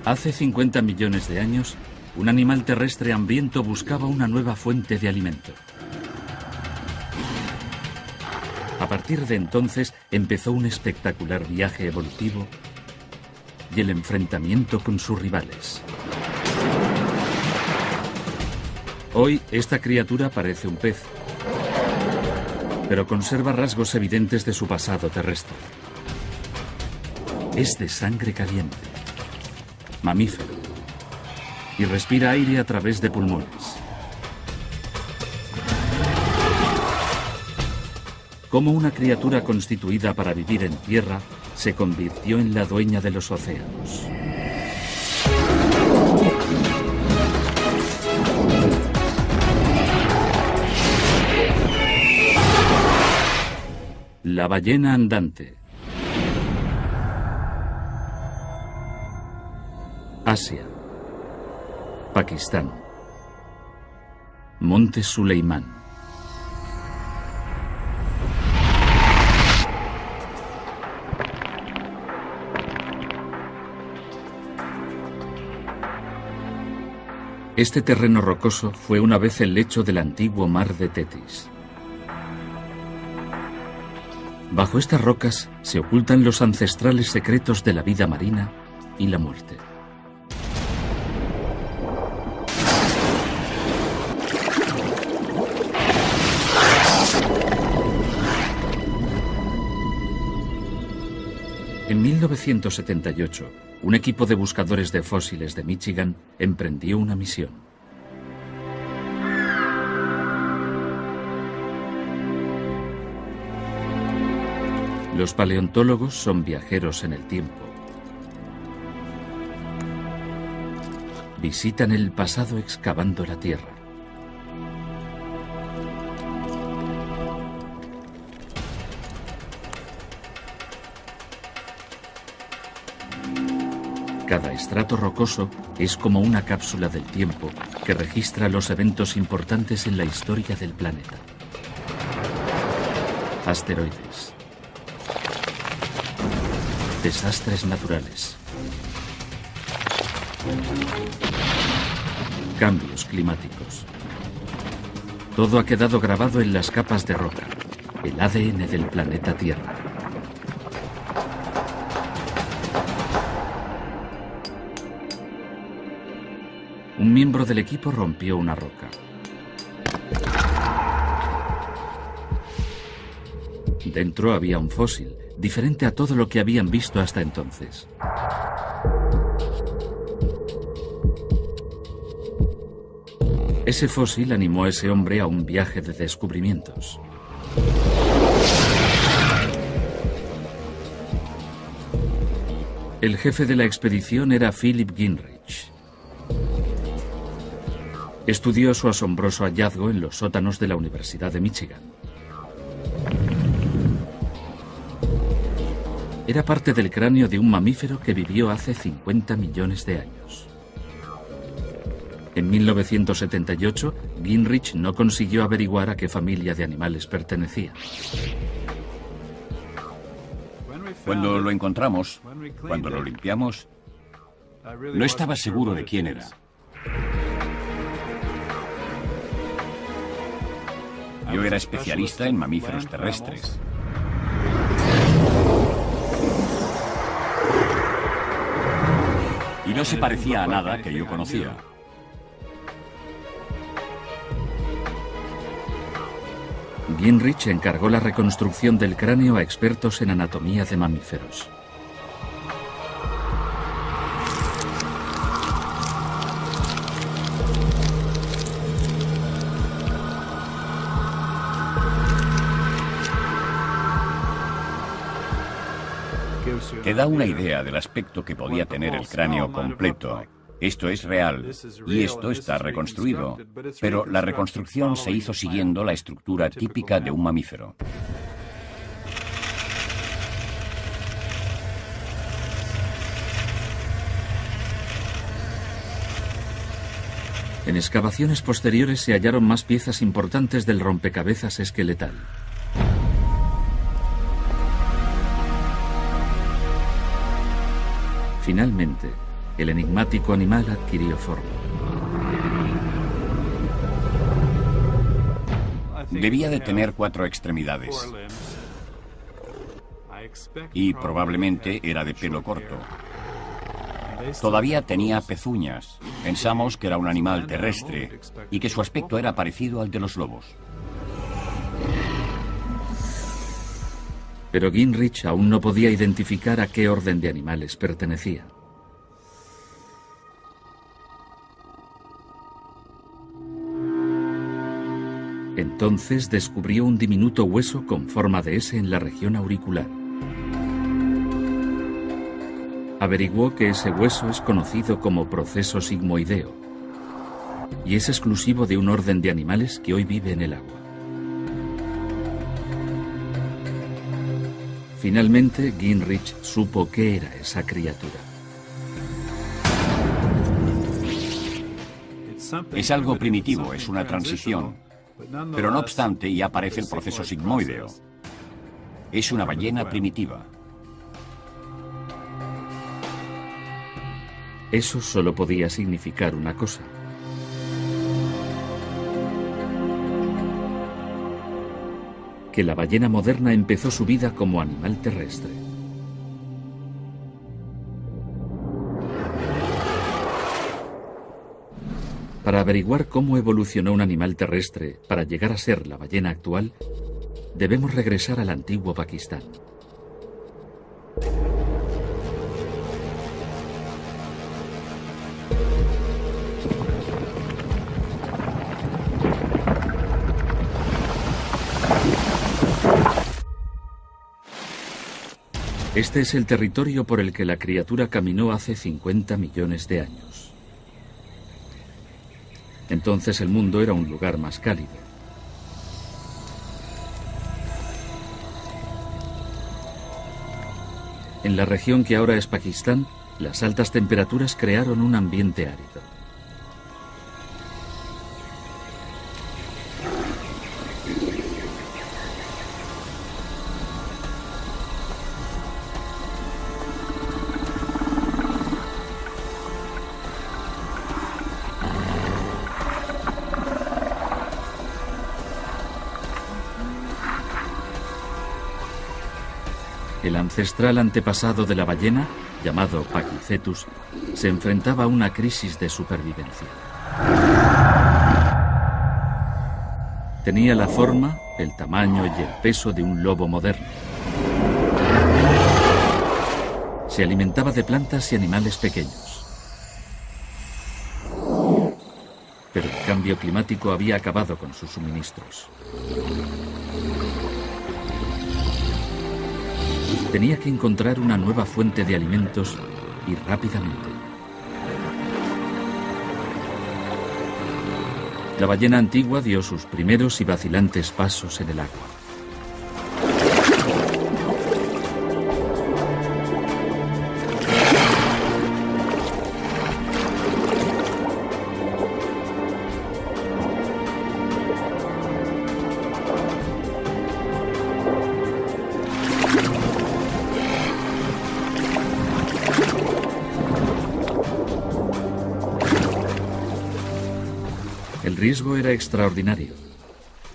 Hace 50 millones de años, un animal terrestre hambriento buscaba una nueva fuente de alimento. A partir de entonces empezó un espectacular viaje evolutivo y el enfrentamiento con sus rivales. Hoy esta criatura parece un pez, pero conserva rasgos evidentes de su pasado terrestre. Es de sangre caliente, mamífero, y respira aire a través de pulmones. Cómo una criatura constituida para vivir en tierra se convirtió en la dueña de los océanos. La ballena andante. Asia. Pakistán. Monte Suleimán. Este terreno rocoso fue una vez el lecho del antiguo mar de Tetis. Bajo estas rocas se ocultan los ancestrales secretos de la vida marina y la muerte. En 1978, un equipo de buscadores de fósiles de Michigan emprendió una misión. Los paleontólogos son viajeros en el tiempo. Visitan el pasado excavando la Tierra. Cada estrato rocoso es como una cápsula del tiempo que registra los eventos importantes en la historia del planeta. Asteroides. Desastres naturales. Cambios climáticos. Todo ha quedado grabado en las capas de roca, el ADN del planeta Tierra. Un miembro del equipo rompió una roca. Dentro había un fósil, diferente a todo lo que habían visto hasta entonces. Ese fósil animó a ese hombre a un viaje de descubrimientos. El jefe de la expedición era Philip Gingrich. Estudió su asombroso hallazgo en los sótanos de la Universidad de Michigan. Era parte del cráneo de un mamífero que vivió hace 50 millones de años. En 1978, Gingrich no consiguió averiguar a qué familia de animales pertenecía. Cuando lo encontramos, cuando lo limpiamos, no estaba seguro de quién era. Yo era especialista en mamíferos terrestres. Y no se parecía a nada que yo conocía. Gingrich encargó la reconstrucción del cráneo a expertos en anatomía de mamíferos. Te da una idea del aspecto que podía tener el cráneo completo. Esto es real y esto está reconstruido, pero la reconstrucción se hizo siguiendo la estructura típica de un mamífero. En excavaciones posteriores se hallaron más piezas importantes del rompecabezas esqueletal. Finalmente, el enigmático animal adquirió forma. Debía de tener 4 extremidades y probablemente era de pelo corto. Todavía tenía pezuñas. Pensamos que era un animal terrestre y que su aspecto era parecido al de los lobos. Pero Gingrich aún no podía identificar a qué orden de animales pertenecía. Entonces descubrió un diminuto hueso con forma de S en la región auricular. Averiguó que ese hueso es conocido como proceso sigmoideo y es exclusivo de un orden de animales que hoy vive en el agua. Finalmente, Gingrich supo qué era esa criatura. Es algo primitivo, es una transición. Pero no obstante, ya aparece el proceso sigmoideo. Es una ballena primitiva. Eso solo podía significar una cosa. Que la ballena moderna empezó su vida como animal terrestre. Para averiguar cómo evolucionó un animal terrestre para llegar a ser la ballena actual, debemos regresar al antiguo Pakistán. Este es el territorio por el que la criatura caminó hace 50 millones de años. Entonces el mundo era un lugar más cálido. En la región que ahora es Pakistán, las altas temperaturas crearon un ambiente árido. El ancestral antepasado de la ballena, llamado Pachycetus, se enfrentaba a una crisis de supervivencia. Tenía la forma, el tamaño y el peso de un lobo moderno. Se alimentaba de plantas y animales pequeños. Pero el cambio climático había acabado con sus suministros. Tenía que encontrar una nueva fuente de alimentos y rápidamente. La ballena antigua dio sus primeros y vacilantes pasos en el agua. El riesgo era extraordinario.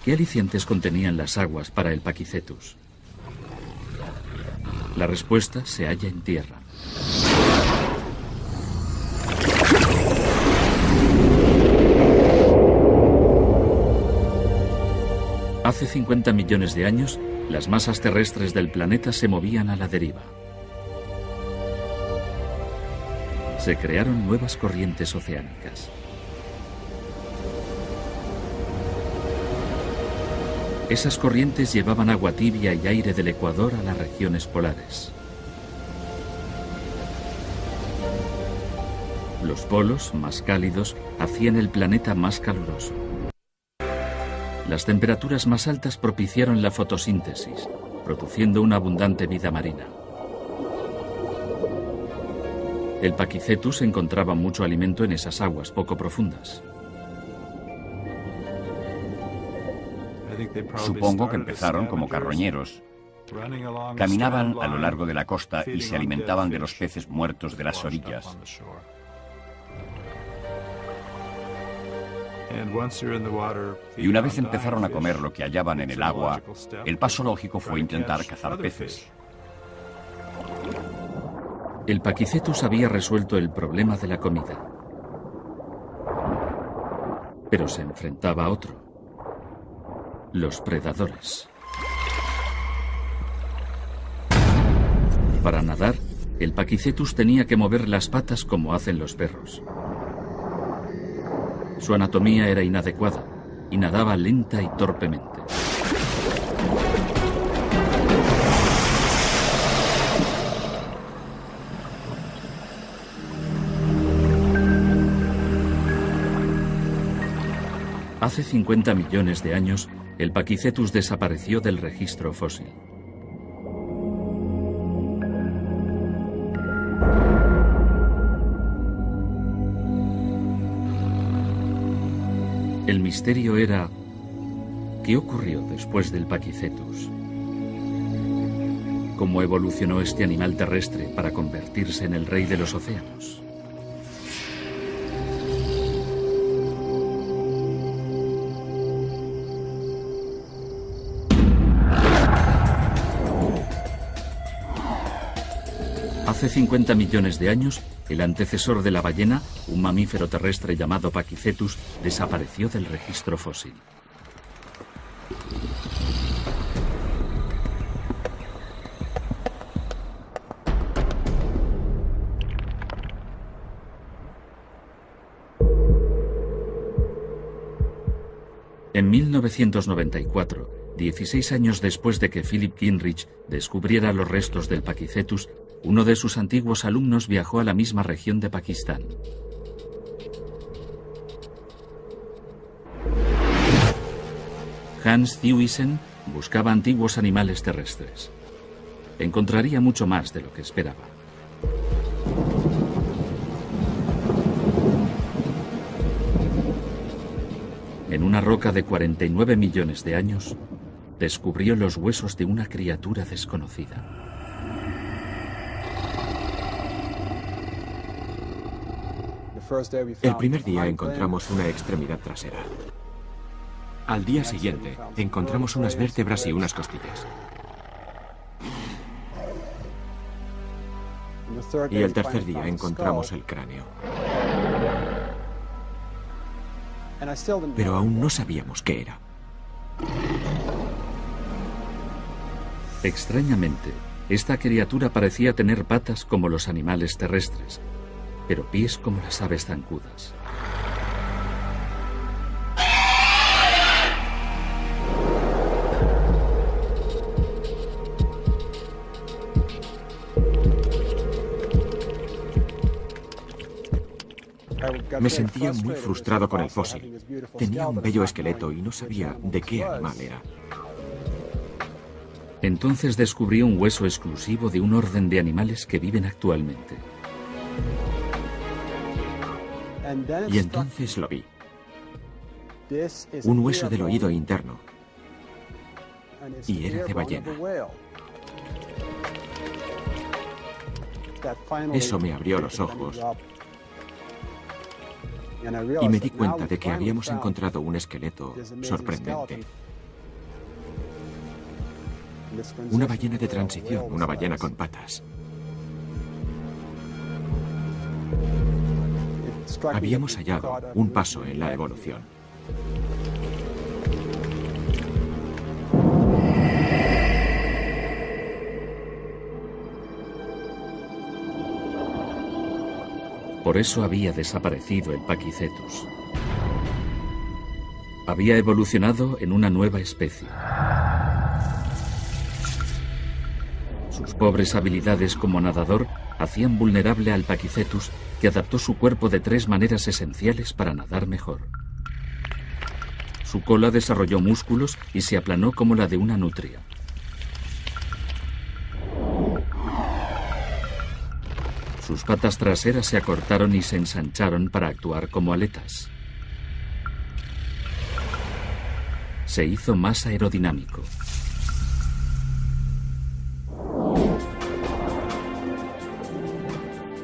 ¿Qué alicientes contenían las aguas para el Pachycetus? La respuesta se halla en tierra. Hace 50 millones de años, las masas terrestres del planeta se movían a la deriva. Se crearon nuevas corrientes oceánicas. Esas corrientes llevaban agua tibia y aire del Ecuador a las regiones polares. Los polos, más cálidos, hacían el planeta más caluroso. Las temperaturas más altas propiciaron la fotosíntesis, produciendo una abundante vida marina. El Pachycetus encontraba mucho alimento en esas aguas poco profundas. Supongo que empezaron como carroñeros. Caminaban a lo largo de la costa y se alimentaban de los peces muertos de las orillas. Y una vez empezaron a comer lo que hallaban en el agua, el paso lógico fue intentar cazar peces. El Pakicetus había resuelto el problema de la comida, pero se enfrentaba a otro: los predadores. Para nadar, el Pakicetus tenía que mover las patas como hacen los perros. Su anatomía era inadecuada y nadaba lenta y torpemente. Hace 50 millones de años, el Pakicetus desapareció del registro fósil. El misterio era: ¿qué ocurrió después del Pakicetus? ¿Cómo evolucionó este animal terrestre para convertirse en el rey de los océanos? Hace 50 millones de años, el antecesor de la ballena, un mamífero terrestre llamado Pakicetus, desapareció del registro fósil. En 1994, 16 años después de que Philip Gingrich descubriera los restos del Pakicetus, uno de sus antiguos alumnos viajó a la misma región de Pakistán. Hans Thewisen buscaba antiguos animales terrestres. Encontraría mucho más de lo que esperaba. En una roca de 49 millones de años, descubrió los huesos de una criatura desconocida. El primer día encontramos una extremidad trasera. Al día siguiente encontramos unas vértebras y unas costillas. Y el tercer día encontramos el cráneo. Pero aún no sabíamos qué era. Extrañamente, esta criatura parecía tener patas como los animales terrestres, pero pies como las aves zancudas. Me sentía muy frustrado con el fósil. Tenía un bello esqueleto y no sabía de qué animal era. Entonces descubrió un hueso exclusivo de un orden de animales que viven actualmente. Y entonces lo vi. Un hueso del oído interno. Y era de ballena. Eso me abrió los ojos. Y me di cuenta de que habíamos encontrado un esqueleto sorprendente. Una ballena de transición, una ballena con patas. Habíamos hallado un paso en la evolución. Por eso había desaparecido el Pakicetus. Había evolucionado en una nueva especie. Sus pobres habilidades como nadador hacían vulnerable al Pakicetus, que adaptó su cuerpo de 3 maneras esenciales para nadar mejor. Su cola desarrolló músculos y se aplanó como la de una nutria. Sus patas traseras se acortaron y se ensancharon para actuar como aletas. Se hizo más aerodinámico.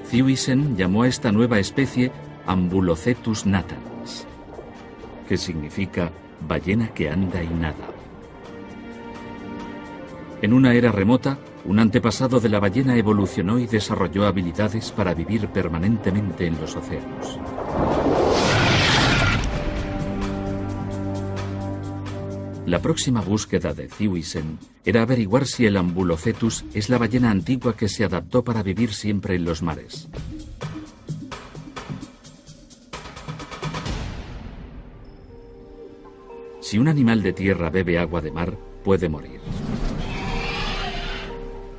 Thewisen llamó a esta nueva especie Ambulocetus natans, que significa ballena que anda y nada. En una era remota, un antepasado de la ballena evolucionó y desarrolló habilidades para vivir permanentemente en los océanos. La próxima búsqueda de Thiewissen era averiguar si el Ambulocetus es la ballena antigua que se adaptó para vivir siempre en los mares. Si un animal de tierra bebe agua de mar, puede morir.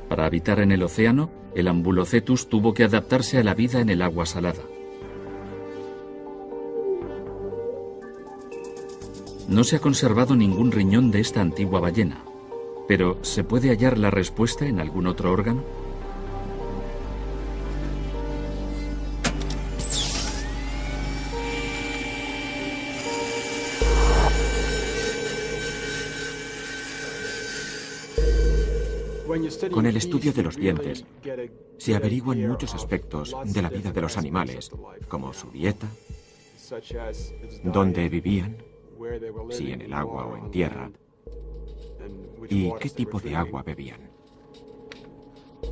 Para habitar en el océano, el Ambulocetus tuvo que adaptarse a la vida en el agua salada. No se ha conservado ningún riñón de esta antigua ballena, pero ¿se puede hallar la respuesta en algún otro órgano? Con el estudio de los dientes, se averiguan muchos aspectos de la vida de los animales, como su dieta, dónde vivían, si en el agua o en tierra, y qué tipo de agua bebían.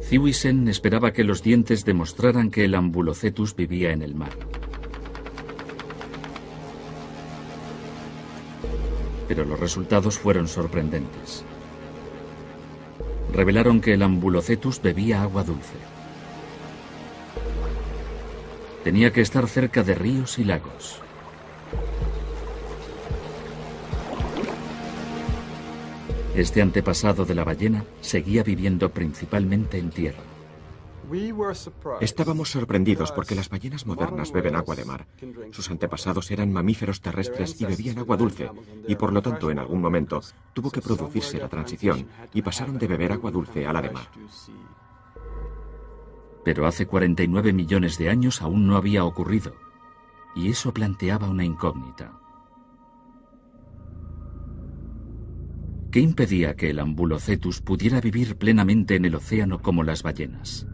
Thiewissen esperaba que los dientes demostraran que el Ambulocetus vivía en el mar. Pero los resultados fueron sorprendentes. Revelaron que el Ambulocetus bebía agua dulce. Tenía que estar cerca de ríos y lagos. Este antepasado de la ballena seguía viviendo principalmente en tierra. Estábamos sorprendidos porque las ballenas modernas beben agua de mar. Sus antepasados eran mamíferos terrestres y bebían agua dulce, y por lo tanto en algún momento tuvo que producirse la transición y pasaron de beber agua dulce a la de mar. Pero hace 49 millones de años aún no había ocurrido, y eso planteaba una incógnita. ¿Qué impedía que el Ambulocetus pudiera vivir plenamente en el océano como las ballenas?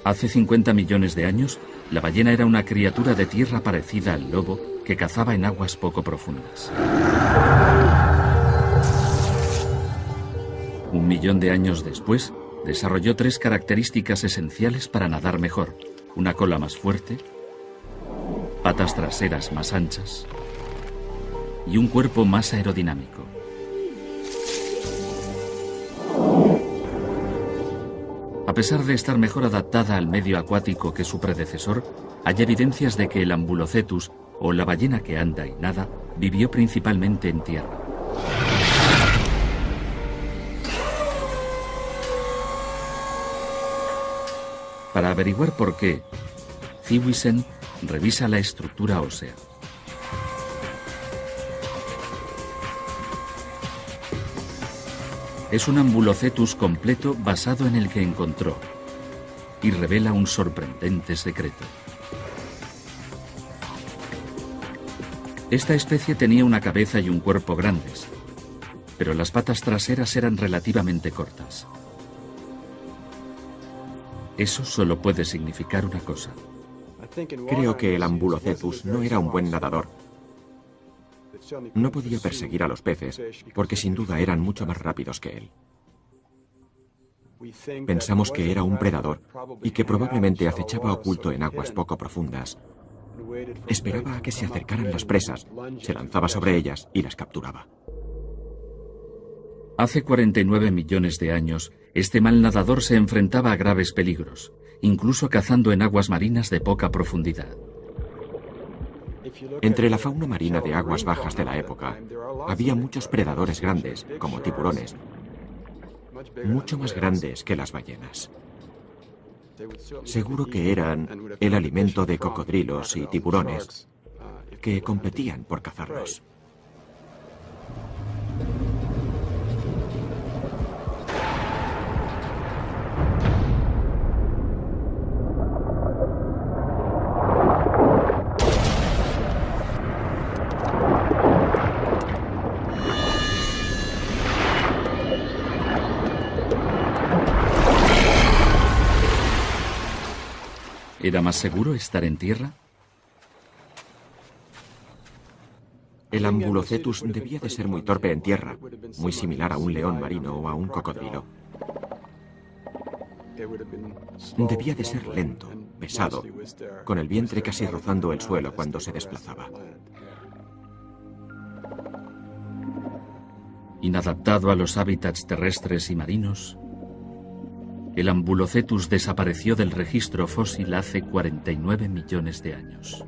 Hace 50 millones de años, la ballena era una criatura de tierra parecida al lobo que cazaba en aguas poco profundas. 1 millón de años después, desarrolló 3 características esenciales para nadar mejor: una cola más fuerte, patas traseras más anchas y un cuerpo más aerodinámico. A pesar de estar mejor adaptada al medio acuático que su predecesor, hay evidencias de que el Ambulocetus, o la ballena que anda y nada, vivió principalmente en tierra. Para averiguar por qué, Thiewissen revisa la estructura ósea. Es un Ambulocetus completo basado en el que encontró, y revela un sorprendente secreto. Esta especie tenía una cabeza y un cuerpo grandes, pero las patas traseras eran relativamente cortas. Eso solo puede significar una cosa. Creo que el Ambulocetus no era un buen nadador. No podía perseguir a los peces, porque sin duda eran mucho más rápidos que él. Pensamos que era un predador y que probablemente acechaba oculto en aguas poco profundas. Esperaba a que se acercaran las presas, se lanzaba sobre ellas y las capturaba. Hace 49 millones de años, este mal nadador se enfrentaba a graves peligros, incluso cazando en aguas marinas de poca profundidad. Entre la fauna marina de aguas bajas de la época, había muchos predadores grandes, como tiburones, mucho más grandes que las ballenas. Seguro que eran el alimento de cocodrilos y tiburones que competían por cazarlos. ¿Era más seguro estar en tierra? El Ambulocetus debía de ser muy torpe en tierra, muy similar a un león marino o a un cocodrilo. Debía de ser lento, pesado, con el vientre casi rozando el suelo cuando se desplazaba. Inadaptado a los hábitats terrestres y marinos, el Ambulocetus desapareció del registro fósil hace 49 millones de años.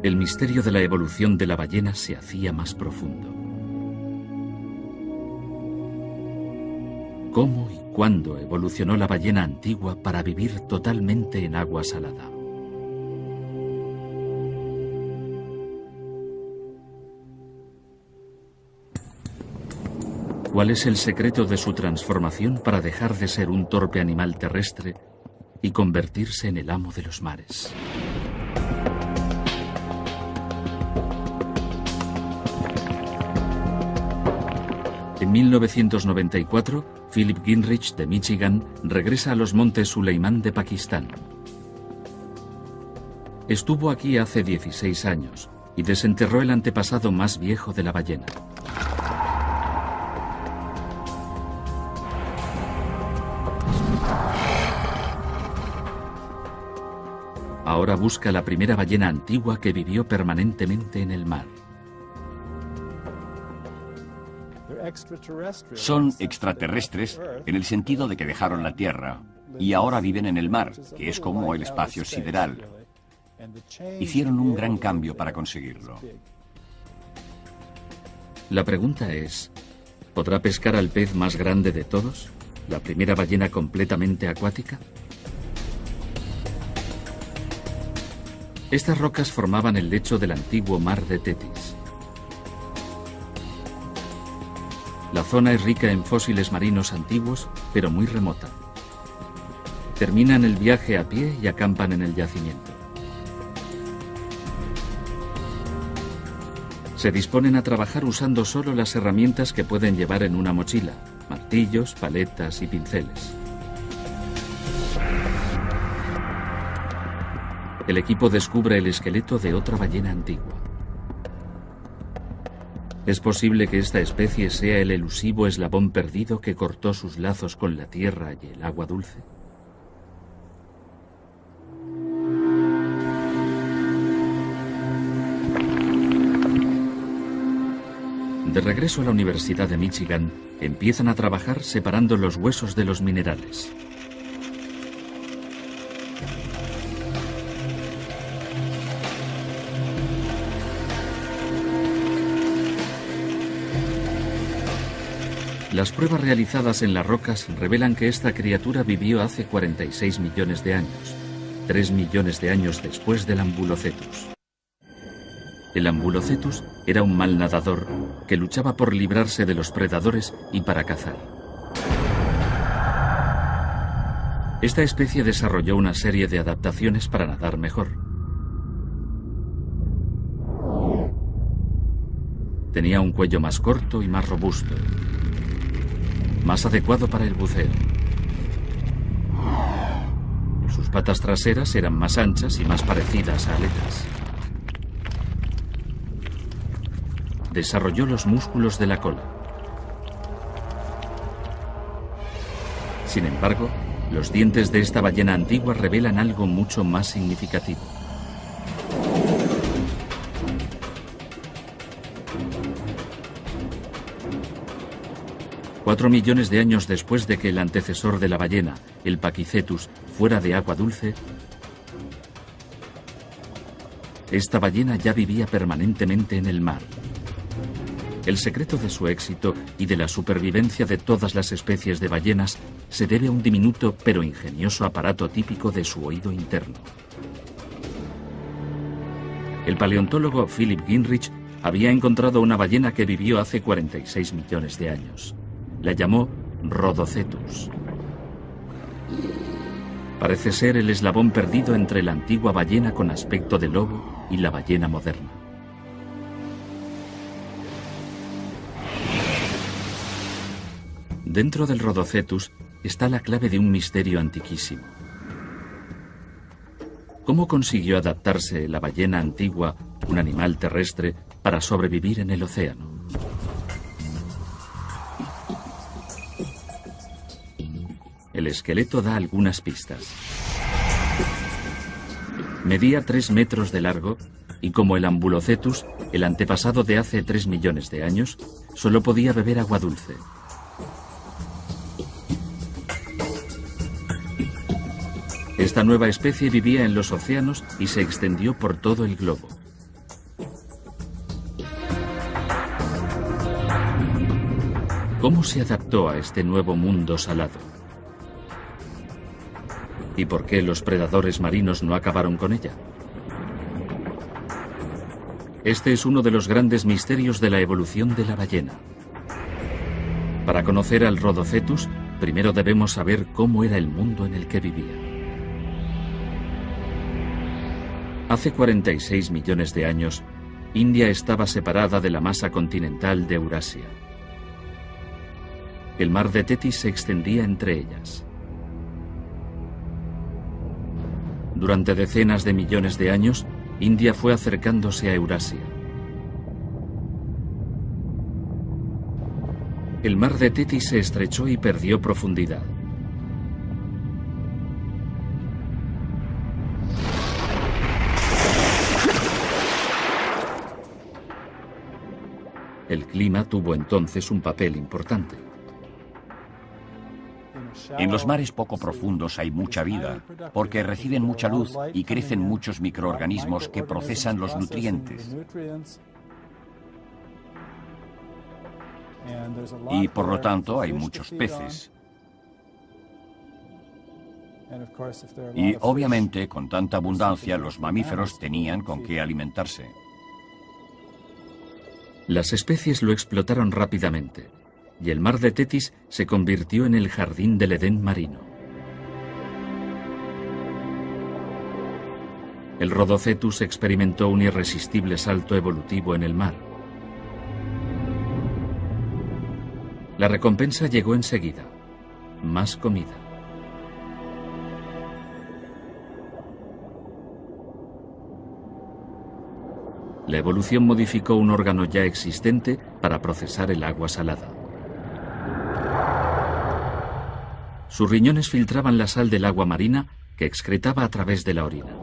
El misterio de la evolución de la ballena se hacía más profundo. ¿Cómo y cuándo evolucionó la ballena antigua para vivir totalmente en agua salada? ¿Cuál es el secreto de su transformación para dejar de ser un torpe animal terrestre y convertirse en el amo de los mares? En 1994, Philip Gingrich, de Michigan, regresa a los montes Suleimán de Pakistán. Estuvo aquí hace 16 años y desenterró el antepasado más viejo de la ballena. Ahora busca la primera ballena antigua que vivió permanentemente en el mar. Son extraterrestres en el sentido de que dejaron la Tierra y ahora viven en el mar, que es como el espacio sideral. Hicieron un gran cambio para conseguirlo. La pregunta es, ¿podrá pescar al pez más grande de todos? ¿La primera ballena completamente acuática? Estas rocas formaban el lecho del antiguo mar de Tetis. La zona es rica en fósiles marinos antiguos, pero muy remota. Terminan el viaje a pie y acampan en el yacimiento. Se disponen a trabajar usando solo las herramientas que pueden llevar en una mochila: martillos, paletas y pinceles. El equipo descubre el esqueleto de otra ballena antigua. ¿Es posible que esta especie sea el elusivo eslabón perdido que cortó sus lazos con la tierra y el agua dulce? De regreso a la Universidad de Michigan, empiezan a trabajar separando los huesos de los minerales. Las pruebas realizadas en las rocas revelan que esta criatura vivió hace 46 millones de años, 3 millones de años después del Ambulocetus. El Ambulocetus era un mal nadador que luchaba por librarse de los predadores y para cazar. Esta especie desarrolló una serie de adaptaciones para nadar mejor. Tenía un cuello más corto y más robusto, más adecuado para el buceo. Sus patas traseras eran más anchas y más parecidas a aletas. Desarrolló los músculos de la cola. Sin embargo, los dientes de esta ballena antigua revelan algo mucho más significativo. Cuatro millones de años después de que el antecesor de la ballena, el Pakicetus, fuera de agua dulce, esta ballena ya vivía permanentemente en el mar. El secreto de su éxito y de la supervivencia de todas las especies de ballenas se debe a un diminuto pero ingenioso aparato típico de su oído interno. El paleontólogo Philip Gingrich había encontrado una ballena que vivió hace 46 millones de años. La llamó Rhodocetus. Parece ser el eslabón perdido entre la antigua ballena con aspecto de lobo y la ballena moderna. Dentro del Rhodocetus está la clave de un misterio antiquísimo. ¿Cómo consiguió adaptarse la ballena antigua, un animal terrestre, para sobrevivir en el océano? El esqueleto da algunas pistas. Medía 3 metros de largo y, como el Ambulocetus, el antepasado de hace 3 millones de años, solo podía beber agua dulce. Esta nueva especie vivía en los océanos y se extendió por todo el globo. ¿Cómo se adaptó a este nuevo mundo salado? ¿Y por qué los predadores marinos no acabaron con ella? Este es uno de los grandes misterios de la evolución de la ballena. Para conocer al Rhodocetus, primero debemos saber cómo era el mundo en el que vivía. Hace 46 millones de años, India estaba separada de la masa continental de Eurasia. El mar de Tetis se extendía entre ellas. Durante decenas de millones de años, India fue acercándose a Eurasia. El mar de Tetis se estrechó y perdió profundidad. El clima tuvo entonces un papel importante. En los mares poco profundos hay mucha vida, porque reciben mucha luz y crecen muchos microorganismos que procesan los nutrientes. Y por lo tanto hay muchos peces. Y obviamente con tanta abundancia los mamíferos tenían con qué alimentarse. Las especies lo explotaron rápidamente, y el mar de Tetis se convirtió en el jardín del Edén marino. El Rhodocetus experimentó un irresistible salto evolutivo en el mar. La recompensa llegó enseguida: más comida. La evolución modificó un órgano ya existente para procesar el agua salada. Sus riñones filtraban la sal del agua marina que excretaba a través de la orina.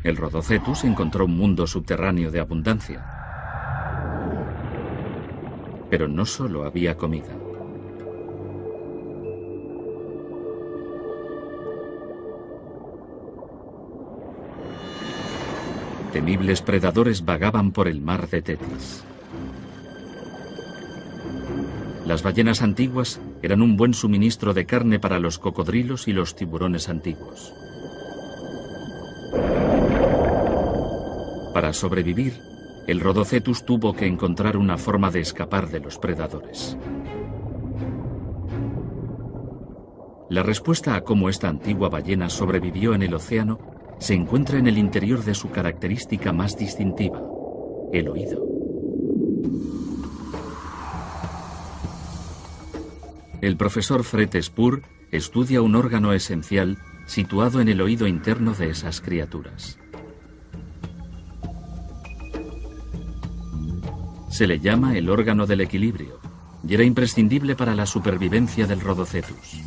El Rhodocetus encontró un mundo subterráneo de abundancia. Pero no solo había comida. Temibles predadores vagaban por el mar de Tetis. Las ballenas antiguas eran un buen suministro de carne para los cocodrilos y los tiburones antiguos. Para sobrevivir, el Rhodocetus tuvo que encontrar una forma de escapar de los predadores. La respuesta a cómo esta antigua ballena sobrevivió en el océano se encuentra en el interior de su característica más distintiva, el oído. El profesor Fred Spur estudia un órgano esencial situado en el oído interno de esas criaturas. Se le llama el órgano del equilibrio y era imprescindible para la supervivencia del Rhodocetus.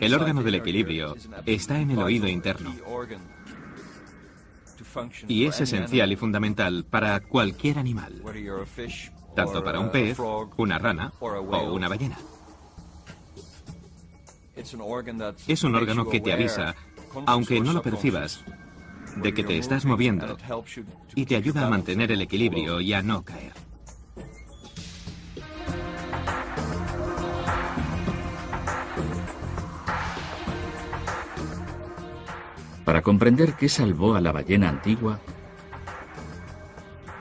El órgano del equilibrio está en el oído interno y es esencial y fundamental para cualquier animal, tanto para un pez, una rana o una ballena. Es un órgano que te avisa, aunque no lo percibas, de que te estás moviendo y te ayuda a mantener el equilibrio y a no caer. Para comprender qué salvó a la ballena antigua,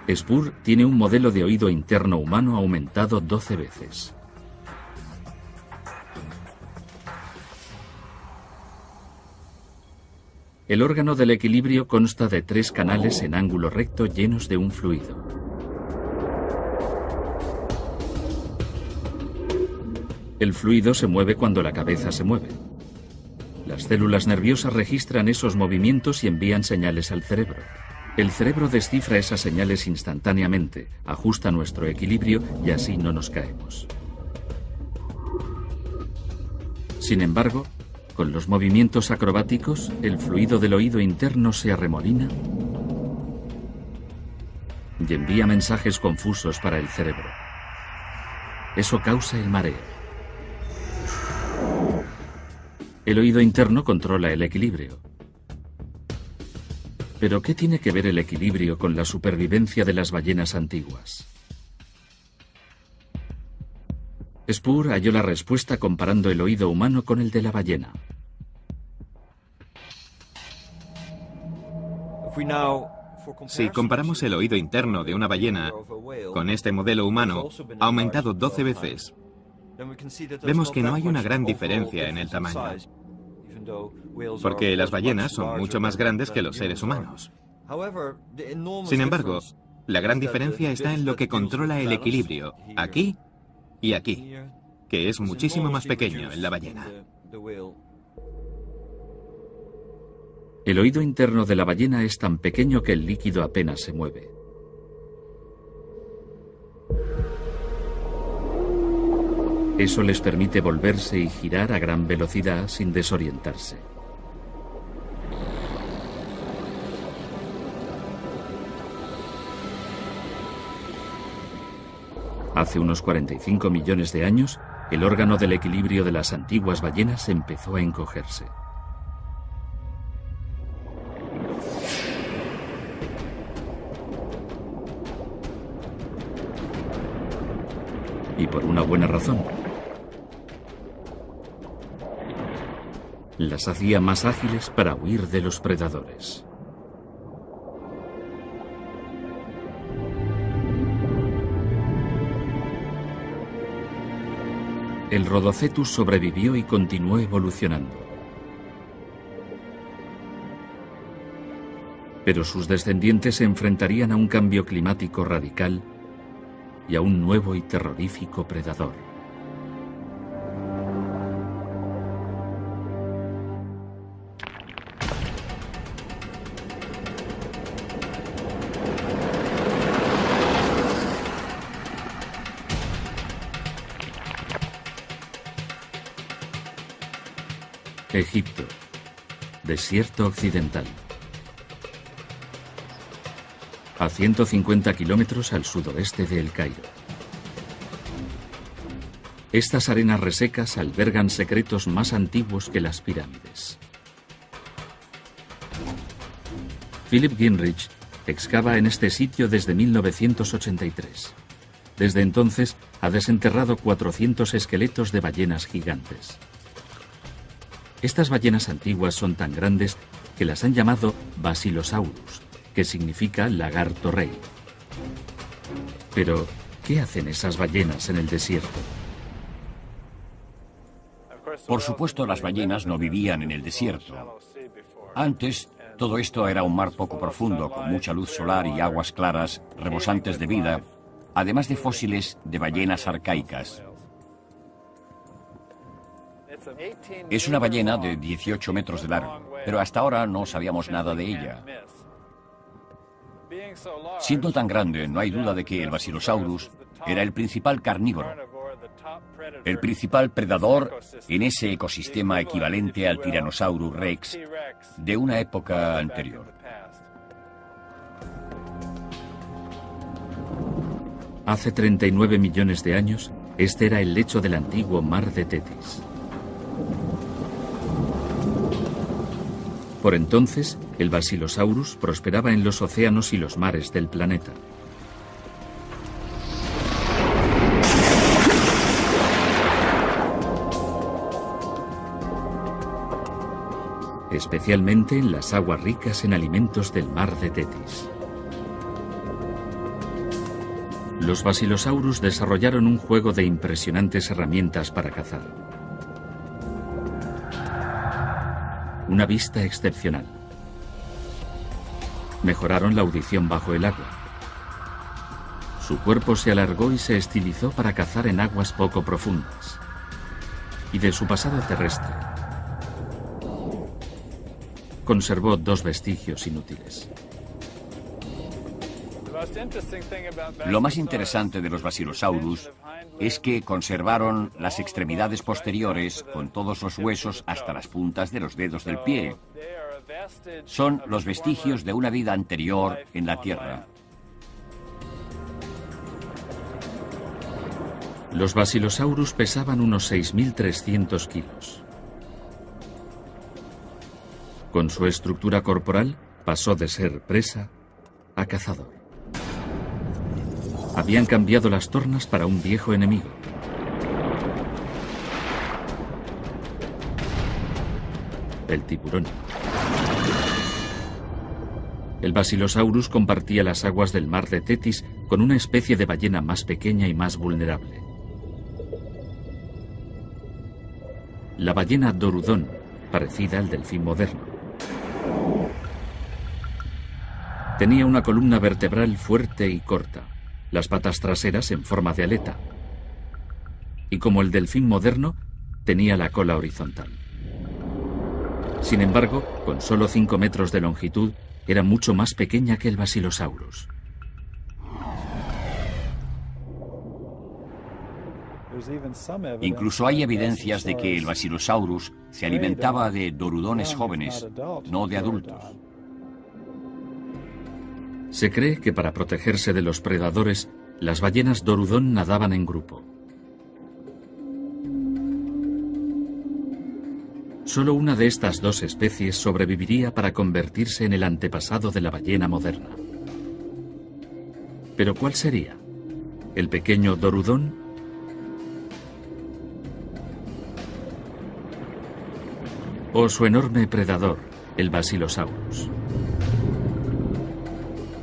Spur tiene un modelo de oído interno humano aumentado 12 veces. El órgano del equilibrio consta de 3 canales en ángulo recto llenos de un fluido. El fluido se mueve cuando la cabeza se mueve. Las células nerviosas registran esos movimientos y envían señales al cerebro. El cerebro descifra esas señales instantáneamente, ajusta nuestro equilibrio y así no nos caemos. Sin embargo, con los movimientos acrobáticos, el fluido del oído interno se arremolina y envía mensajes confusos para el cerebro. Eso causa el mareo. El oído interno controla el equilibrio. ¿Pero qué tiene que ver el equilibrio con la supervivencia de las ballenas antiguas? Spur halló la respuesta comparando el oído humano con el de la ballena. Si comparamos el oído interno de una ballena con este modelo humano, ha aumentado 12 veces. Vemos que no hay una gran diferencia en el tamaño, porque las ballenas son mucho más grandes que los seres humanos. Sin embargo, la gran diferencia está en lo que controla el equilibrio, aquí y aquí, que es muchísimo más pequeño en la ballena. El oído interno de la ballena es tan pequeño que el líquido apenas se mueve. Eso les permite volverse y girar a gran velocidad sin desorientarse. Hace unos 45 millones de años, el órgano del equilibrio de las antiguas ballenas empezó a encogerse. Y por una buena razón. Las hacía más ágiles para huir de los predadores. El Rhodocetus sobrevivió y continuó evolucionando. Pero sus descendientes se enfrentarían a un cambio climático radical y a un nuevo y terrorífico predador. Egipto, desierto occidental. A 150 kilómetros al sudoeste de El Cairo. Estas arenas resecas albergan secretos más antiguos que las pirámides. Philip Gingrich excava en este sitio desde 1983. Desde entonces ha desenterrado 400 esqueletos de ballenas gigantes. Estas ballenas antiguas son tan grandes que las han llamado Basilosaurus, que significa lagarto rey. Pero, ¿qué hacen esas ballenas en el desierto? Por supuesto, las ballenas no vivían en el desierto. Antes, todo esto era un mar poco profundo, con mucha luz solar y aguas claras, rebosantes de vida, además de fósiles de ballenas arcaicas. Es una ballena de 18 metros de largo, pero hasta ahora no sabíamos nada de ella. Siendo tan grande, no hay duda de que el Basilosaurus era el principal carnívoro, el principal predador en ese ecosistema equivalente al Tyrannosaurus Rex de una época anterior. Hace 39 millones de años, este era el lecho del antiguo mar de Tetis. Por entonces, el Basilosaurus prosperaba en los océanos y los mares del planeta. Especialmente en las aguas ricas en alimentos del mar de Tetis. Los Basilosaurus desarrollaron un juego de impresionantes herramientas para cazar. Una vista excepcional, Mejoraron la audición bajo el agua. Su cuerpo se alargó y se estilizó para cazar en aguas poco profundas. Y de su pasado terrestre, conservó 2 vestigios inútiles. Lo más interesante de los Basilosaurus es que conservaron las extremidades posteriores con todos los huesos hasta las puntas de los dedos del pie. Son los vestigios de una vida anterior en la Tierra. Los Basilosaurus pesaban unos 6.300 kilos. Con su estructura corporal pasó de ser presa a cazador. Habían cambiado las tornas para un viejo enemigo. El tiburón. El Basilosaurus compartía las aguas del mar de Tetis con una especie de ballena más pequeña y más vulnerable. La ballena Dorudón, parecida al delfín moderno. Tenía una columna vertebral fuerte y corta, las patas traseras en forma de aleta. Y como el delfín moderno, tenía la cola horizontal. Sin embargo, con solo 5 metros de longitud, era mucho más pequeña que el Basilosaurus. Incluso hay evidencias de que el Basilosaurus se alimentaba de dorudones jóvenes, no de adultos. Se cree que para protegerse de los predadores, las ballenas dorudón nadaban en grupo. Solo una de estas 2 especies sobreviviría para convertirse en el antepasado de la ballena moderna. ¿Pero cuál sería? ¿El pequeño dorudón? ¿O su enorme predador, el Basilosaurus?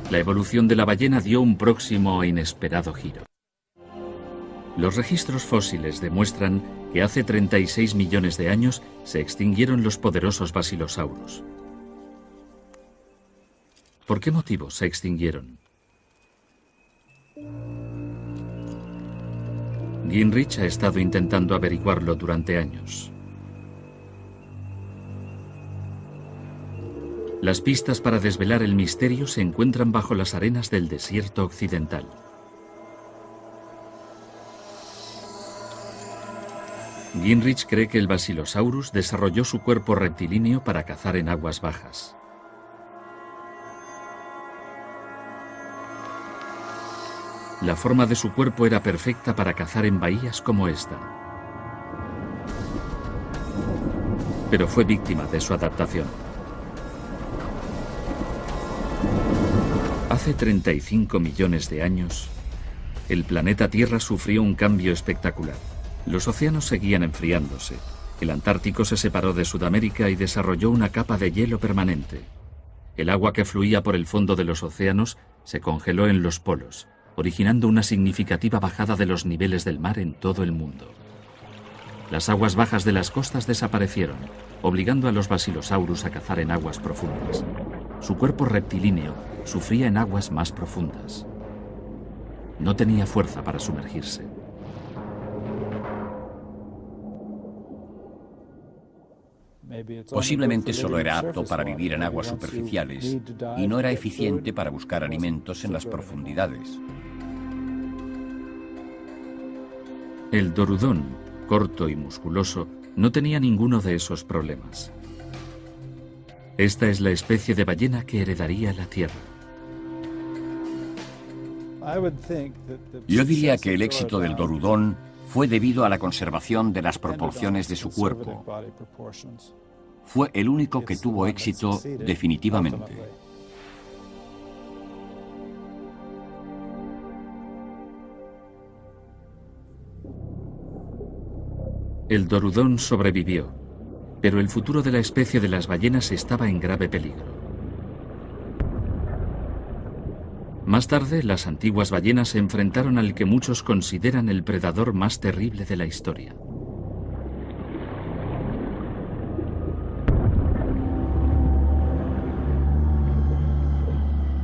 La evolución de la ballena dio un próximo e inesperado giro. Los registros fósiles demuestran que hace 36 millones de años se extinguieron los poderosos Basilosaurus. ¿Por qué motivo se extinguieron? Gingrich ha estado intentando averiguarlo durante años. Las pistas para desvelar el misterio se encuentran bajo las arenas del desierto occidental. Gingrich cree que el Basilosaurus desarrolló su cuerpo rectilíneo para cazar en aguas bajas. La forma de su cuerpo era perfecta para cazar en bahías como esta. Pero fue víctima de su adaptación. Hace 35 millones de años, el planeta Tierra sufrió un cambio espectacular. Los océanos seguían enfriándose. El Antártico se separó de Sudamérica y desarrolló una capa de hielo permanente. El agua que fluía por el fondo de los océanos se congeló en los polos, originando una significativa bajada de los niveles del mar en todo el mundo. Las aguas bajas de las costas desaparecieron, obligando a los Basilosaurus a cazar en aguas profundas. Su cuerpo rectilíneo sufría en aguas más profundas. No tenía fuerza para sumergirse. Posiblemente solo era apto para vivir en aguas superficiales y no era eficiente para buscar alimentos en las profundidades. El dorudón, corto y musculoso, no tenía ninguno de esos problemas. Esta es la especie de ballena que heredaría la Tierra. Yo diría que el éxito del dorudón fue debido a la conservación de las proporciones de su cuerpo. Fue el único que tuvo éxito definitivamente. El dorudón sobrevivió, pero el futuro de la especie de las ballenas estaba en grave peligro. Más tarde, las antiguas ballenas se enfrentaron al que muchos consideran el predador más terrible de la historia.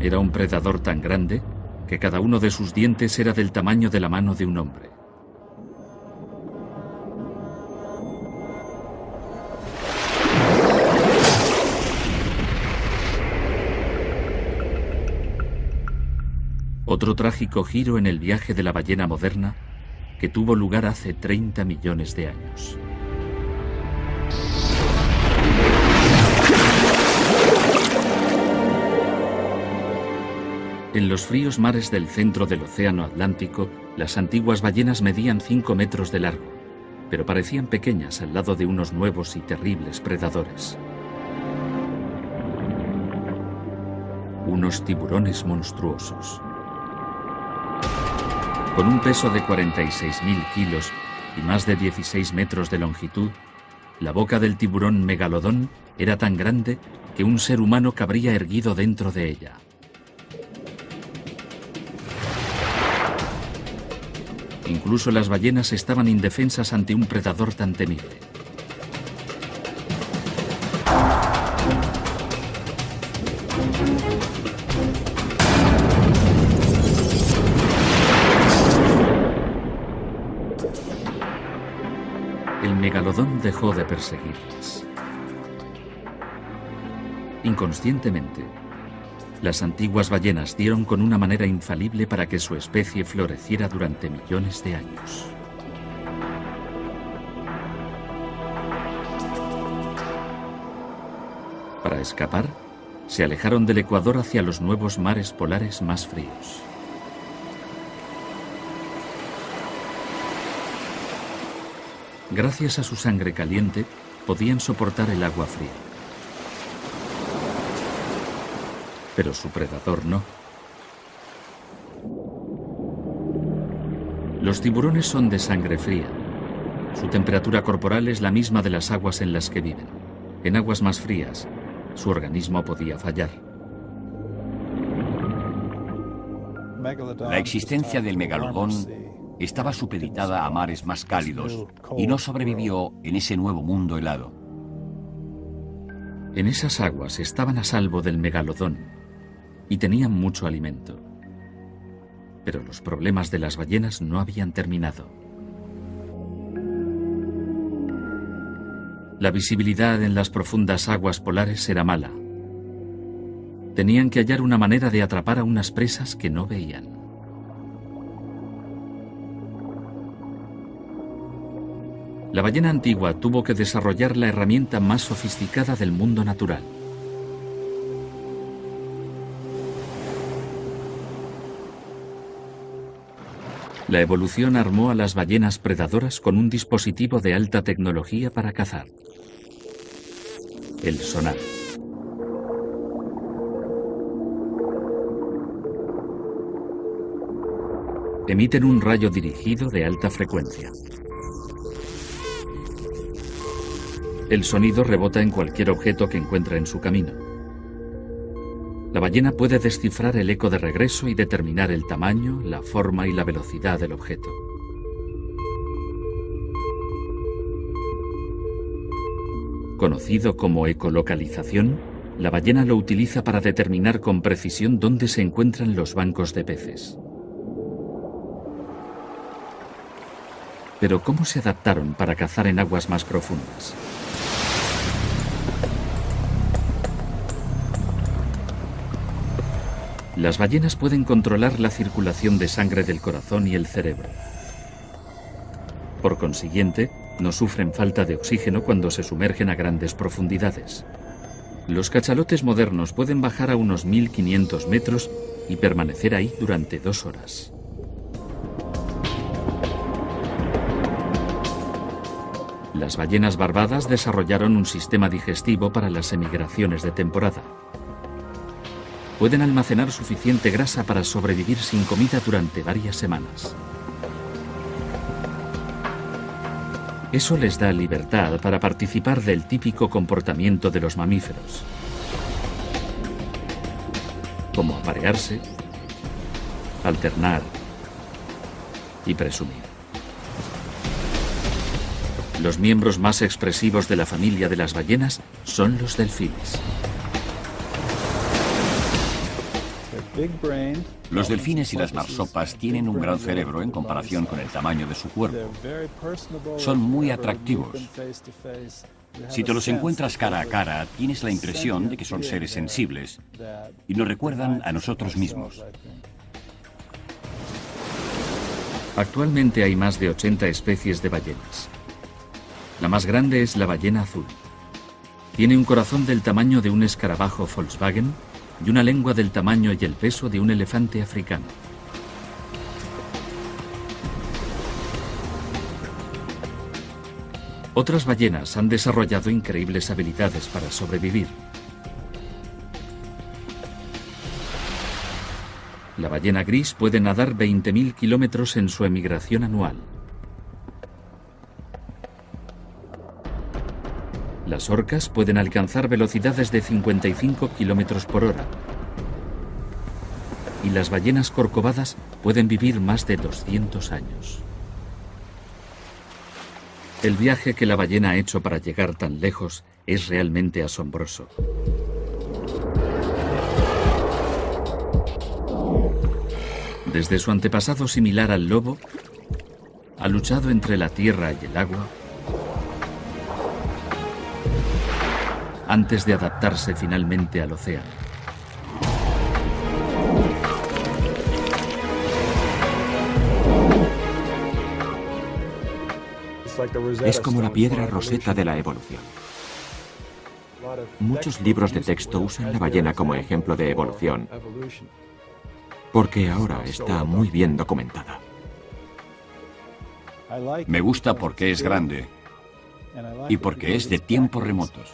Era un predador tan grande que cada uno de sus dientes era del tamaño de la mano de un hombre. Otro trágico giro en el viaje de la ballena moderna que tuvo lugar hace 30 millones de años. En los fríos mares del centro del Océano Atlántico, las antiguas ballenas medían 5 metros de largo, pero parecían pequeñas al lado de unos nuevos y terribles predadores. Unos tiburones monstruosos. Con un peso de 46.000 kilos y más de 16 metros de longitud, la boca del tiburón megalodón era tan grande que un ser humano cabría erguido dentro de ella. Incluso las ballenas estaban indefensas ante un predador tan temible. El megalodón dejó de perseguirlas. Inconscientemente, las antiguas ballenas dieron con una manera infalible para que su especie floreciera durante millones de años. Para escapar, se alejaron del Ecuador hacia los nuevos mares polares más fríos. Gracias a su sangre caliente, podían soportar el agua fría. Pero su predador no. Los tiburones son de sangre fría. Su temperatura corporal es la misma de las aguas en las que viven. En aguas más frías, su organismo podía fallar. La existencia del megalodón estaba supeditada a mares más cálidos y no sobrevivió en ese nuevo mundo helado. En esas aguas estaban a salvo del megalodón y tenían mucho alimento. Pero los problemas de las ballenas no habían terminado. La visibilidad en las profundas aguas polares era mala. Tenían que hallar una manera de atrapar a unas presas que no veían. La ballena antigua tuvo que desarrollar la herramienta más sofisticada del mundo natural. La evolución armó a las ballenas predadoras con un dispositivo de alta tecnología para cazar: el sonar. Emiten un rayo dirigido de alta frecuencia. El sonido rebota en cualquier objeto que encuentra en su camino. La ballena puede descifrar el eco de regreso y determinar el tamaño, la forma y la velocidad del objeto. Conocido como ecolocalización, la ballena lo utiliza para determinar con precisión dónde se encuentran los bancos de peces. Pero ¿cómo se adaptaron para cazar en aguas más profundas? Las ballenas pueden controlar la circulación de sangre del corazón y el cerebro. Por consiguiente, no sufren falta de oxígeno cuando se sumergen a grandes profundidades. Los cachalotes modernos pueden bajar a unos 1500 metros y permanecer ahí durante 2 horas. Las ballenas barbadas desarrollaron un sistema digestivo para las emigraciones de temporada. Pueden almacenar suficiente grasa para sobrevivir sin comida durante varias semanas. Eso les da libertad para participar del típico comportamiento de los mamíferos, como aparearse, alternar y presumir. Los miembros más expresivos de la familia de las ballenas son los delfines. Los delfines y las marsopas tienen un gran cerebro en comparación con el tamaño de su cuerpo. Son muy atractivos. Si te los encuentras cara a cara, tienes la impresión de que son seres sensibles y nos recuerdan a nosotros mismos. Actualmente hay más de 80 especies de ballenas. La más grande es la ballena azul. Tiene un corazón del tamaño de un escarabajo Volkswagen y una lengua del tamaño y el peso de un elefante africano. Otras ballenas han desarrollado increíbles habilidades para sobrevivir. La ballena gris puede nadar 20.000 kilómetros en su emigración anual. Las orcas pueden alcanzar velocidades de 55 kilómetros por hora. Y las ballenas corcovadas pueden vivir más de 200 años. El viaje que la ballena ha hecho para llegar tan lejos es realmente asombroso. Desde su antepasado similar al lobo, ha luchado entre la tierra y el agua antes de adaptarse finalmente al océano. Es como la piedra roseta de la evolución. Muchos libros de texto usan la ballena como ejemplo de evolución, porque ahora está muy bien documentada. Me gusta porque es grande y porque es de tiempos remotos.